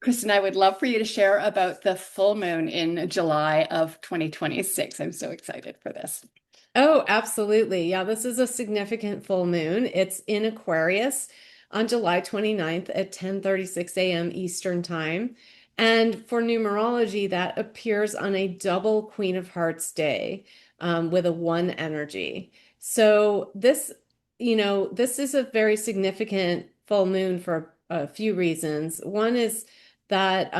Kristen, I would love for you to share about the full moon in July of 2026. I'm so excited for this. Oh, absolutely. Yeah, this is a significant full moon. It's in Aquarius on July 29th at 10:36 a.m. Eastern Time. And for numerology, that appears on a double Queen of Hearts day with a one energy. So this is a very significant full moon for a few reasons. One is that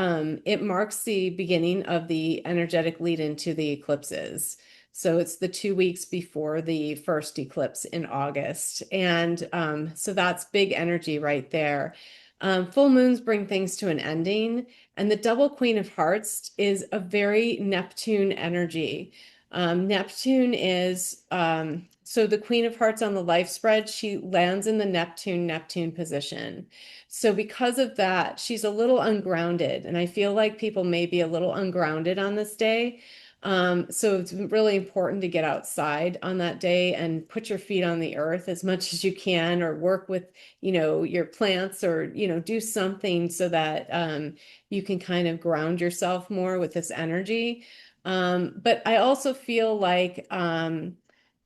it marks the beginning of the energetic lead into the eclipses. So it's the 2 weeks before the first eclipse in August. And so that's big energy right there. Full moons bring things to an ending. And the double Queen of Hearts is a very Neptune energy. Neptune is, so the Queen of Hearts on the life spread, she lands in the Neptune position. So because of that, she's a little ungrounded. And I feel like people may be a little ungrounded on this day. So it's really important to get outside on that day and put your feet on the earth as much as you can, or work with, your plants, or, do something so that you can kind of ground yourself more with this energy. But I also feel like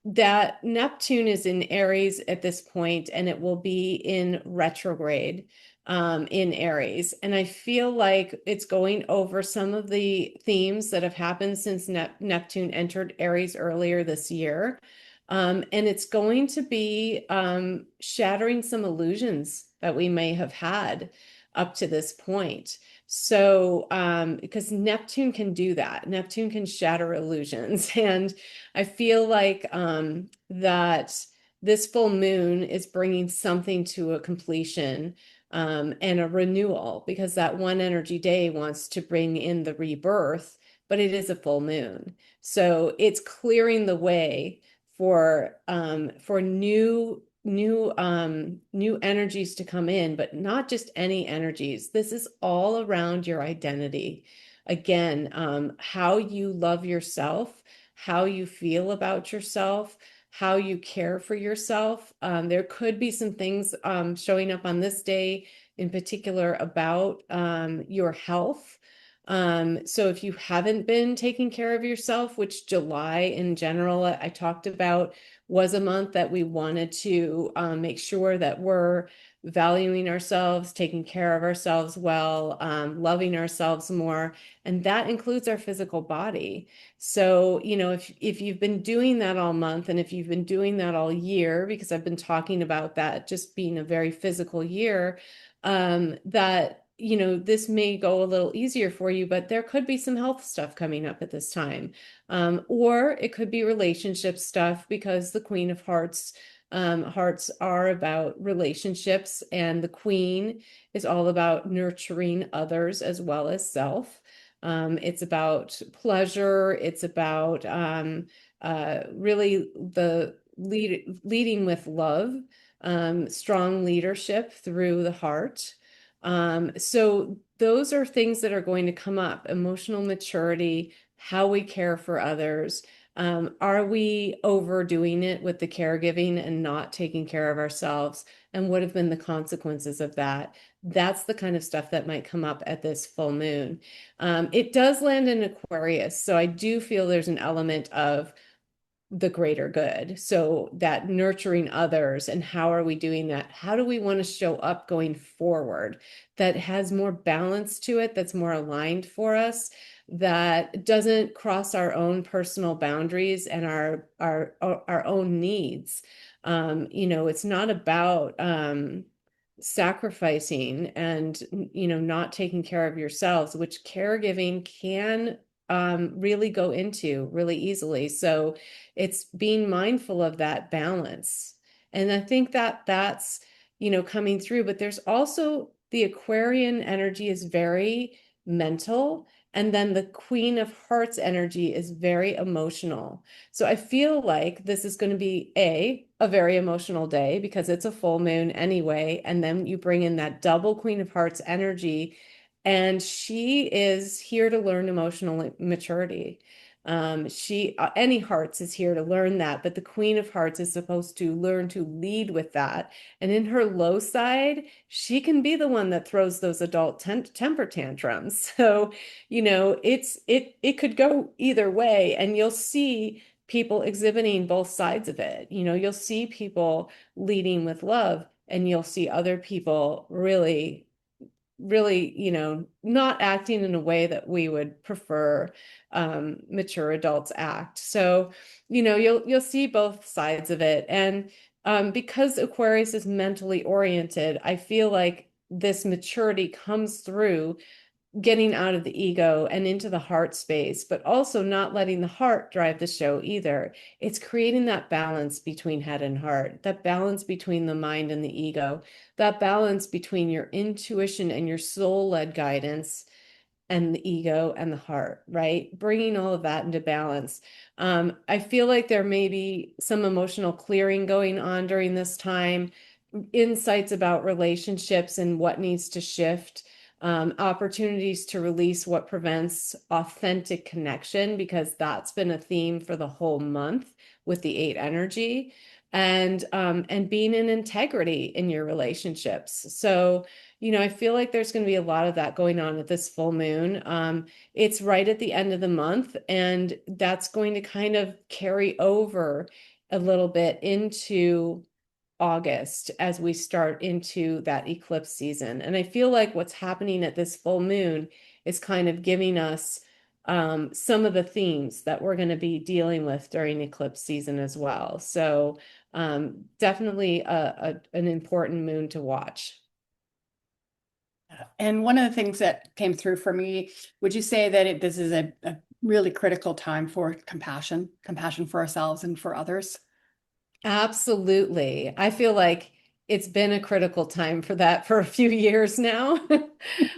that Neptune is in Aries at this point, and it will be in retrograde in Aries. And I feel like it's going over some of the themes that have happened since Neptune entered Aries earlier this year. And it's going to be shattering some illusions that we may have had up to this point. So, because Neptune can do that, Neptune can shatter illusions. And I feel like that this full moon is bringing something to a completion and a renewal, because that one energy day wants to bring in the rebirth, but it is a full moon. So it's clearing the way for new energies to come in, but not just any energies. This is all around your identity. Again, how you love yourself, how you feel about yourself, how you care for yourself. There could be some things showing up on this day in particular about your health. So if you haven't been taking care of yourself, which July in general, I talked about, was a month that we wanted to make sure that we're valuing ourselves, taking care of ourselves well, loving ourselves more, and that includes our physical body. So, if you've been doing that all month, and if you've been doing that all year, because I've been talking about that just being a very physical year, that this may go a little easier for you, but there could be some health stuff coming up at this time. Or it could be relationship stuff, because the Queen of Hearts, hearts are about relationships, and the Queen is all about nurturing others as well as self. It's about pleasure. It's about really the leading with love, strong leadership through the heart. So those are things that are going to come up: emotional maturity, how we care for others. Are we overdoing it with the caregiving and not taking care of ourselves? And what have been the consequences of that? That's the kind of stuff that might come up at this full moon. It does land in Aquarius, so I do feel there's an element of the greater good. So that nurturing others, and how are we doing that? How do we want to show up going forward that has more balance to it, that's more aligned for us, that doesn't cross our own personal boundaries and our own needs. It's not about sacrificing and not taking care of yourselves, which caregiving can really go into really easily. So it's being mindful of that balance. And I think that that's, coming through, but there's also the Aquarian energy is very mental. And then the Queen of Hearts energy is very emotional. So I feel like this is going to be a very emotional day, because it's a full moon anyway. And then you bring in that double Queen of Hearts energy, and she is here to learn emotional maturity. Any hearts is here to learn that, but the Queen of Hearts is supposed to learn to lead with that. And in her low side, she can be the one that throws those adult temper tantrums. So, it could go either way, and you'll see people exhibiting both sides of it. You'll see people leading with love, and you'll see other people really, not acting in a way that we would prefer mature adults act. So, you'll see both sides of it. And because Aquarius is mentally oriented, I feel like this maturity comes through getting out of the ego and into the heart space, but also not letting the heart drive the show either. It's creating that balance between head and heart, that balance between the mind and the ego, that balance between your intuition and your soul-led guidance and the ego and the heart, right? Bringing all of that into balance. I feel like there may be some emotional clearing going on during this time, insights about relationships and what needs to shift, opportunities to release what prevents authentic connection, because that's been a theme for the whole month with the 8 energy, and being in integrity in your relationships. So, I feel like there's going to be a lot of that going on at this full moon. It's right at the end of the month, and that's going to kind of carry over a little bit into August as we start into that eclipse season. And I feel like what's happening at this full moon is kind of giving us some of the themes that we're going to be dealing with during eclipse season as well. So definitely an important moon to watch. And one of the things that came through for me, would you say that this is a really critical time for compassion for ourselves and for others? Absolutely. I feel like it's been a critical time for that for a few years now.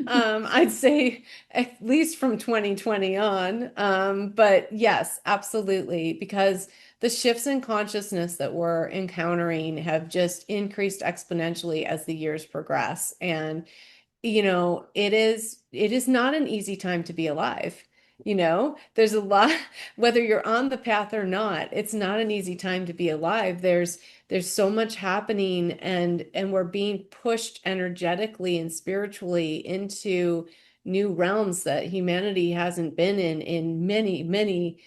I'd say at least from 2020 on. But yes, absolutely, because the shifts in consciousness that we're encountering have just increased exponentially as the years progress. And it is not an easy time to be alive. There's a lot, whether you're on the path or not, it's not an easy time to be alive. There's so much happening, and we're being pushed energetically and spiritually into new realms that humanity hasn't been in many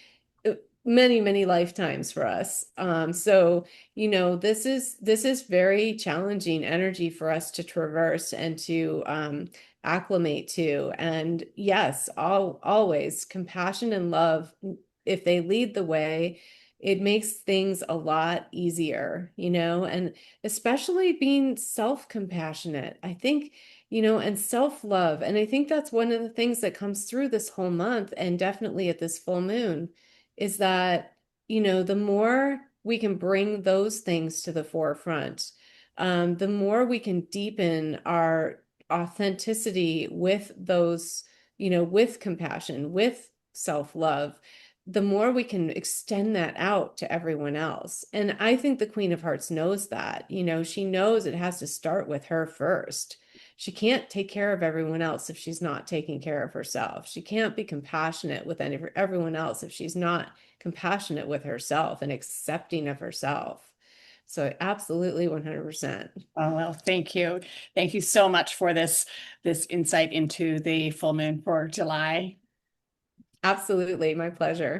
lifetimes for us. So, this is very challenging energy for us to traverse and to acclimate to. And yes, always compassion and love, if they lead the way, it makes things a lot easier, and especially being self-compassionate, I think, and self-love. And I think that's one of the things that comes through this whole month, and definitely at this full moon, is that, the more we can bring those things to the forefront, the more we can deepen our authenticity with those, with compassion, with self-love, the more we can extend that out to everyone else. And I think the Queen of Hearts knows that. She knows it has to start with her first. She can't take care of everyone else if she's not taking care of herself. She can't be compassionate with everyone else if she's not compassionate with herself and accepting of herself. So absolutely 100%. Oh, well, thank you. Thank you so much for this insight into the full moon for July. Absolutely, my pleasure.